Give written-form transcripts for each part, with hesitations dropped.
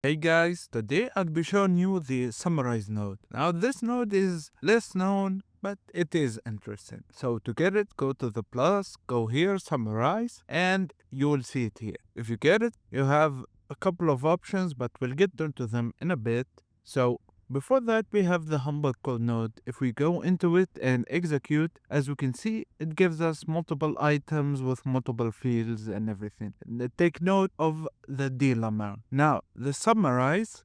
Hey guys, today I'll be showing you the summarize node. Now this node is less known, but it is interesting. So to get it, go to the plus, go here, summarize, and you will see it here. If you get it, you have a couple of options, but we'll get into them in a bit. So before that, we have the humble code node. If we go into it and execute, as we can see, it gives us multiple items with multiple fields and everything. Take note of the deal amount. Now, the summarize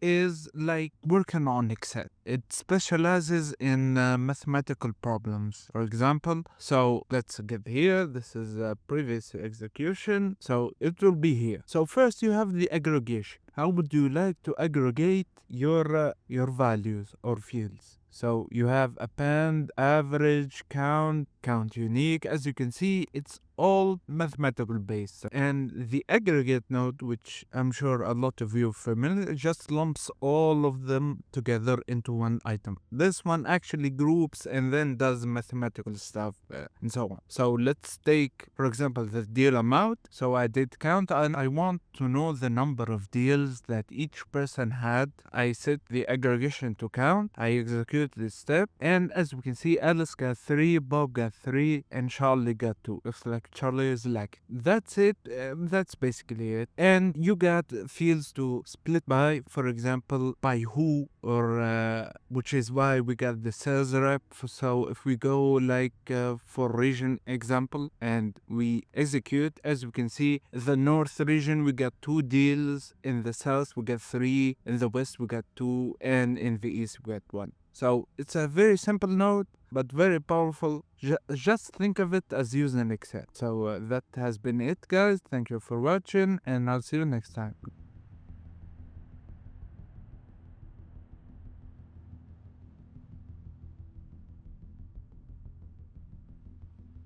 is like working on Excel. It specializes in mathematical problems. For example, so let's get here. This is a previous execution. So it will be here. So first you have the aggregation. How would you like to aggregate your values or fields? So you have append, average, count unique. As you can see, it's all mathematical based. And the aggregate node, which I'm sure a lot of you are familiar, just lumps all of them together into one item. This one actually groups and then does mathematical stuff and so on. So let's take, for example, the deal amount. So I did count and I want to know the number of deals that each person had. I set the aggregation to count. I execute this step. And as we can see, Alice got 3, Bob got 3, and Charlie got 2. Looks like Charlie is lacking. That's it. That's basically it. And you got fields to split by, for example, by who, or which is why we got the sales rep. So if we go like for region example and we execute, as we can see, the north region we got 2 deals, in the south we got 3, in the west we got 2, and in the east we got 1. So it's a very simple node, but very powerful. Just think of it as using Excel. So that has been it, guys. Thank you for watching, and I'll see you next time.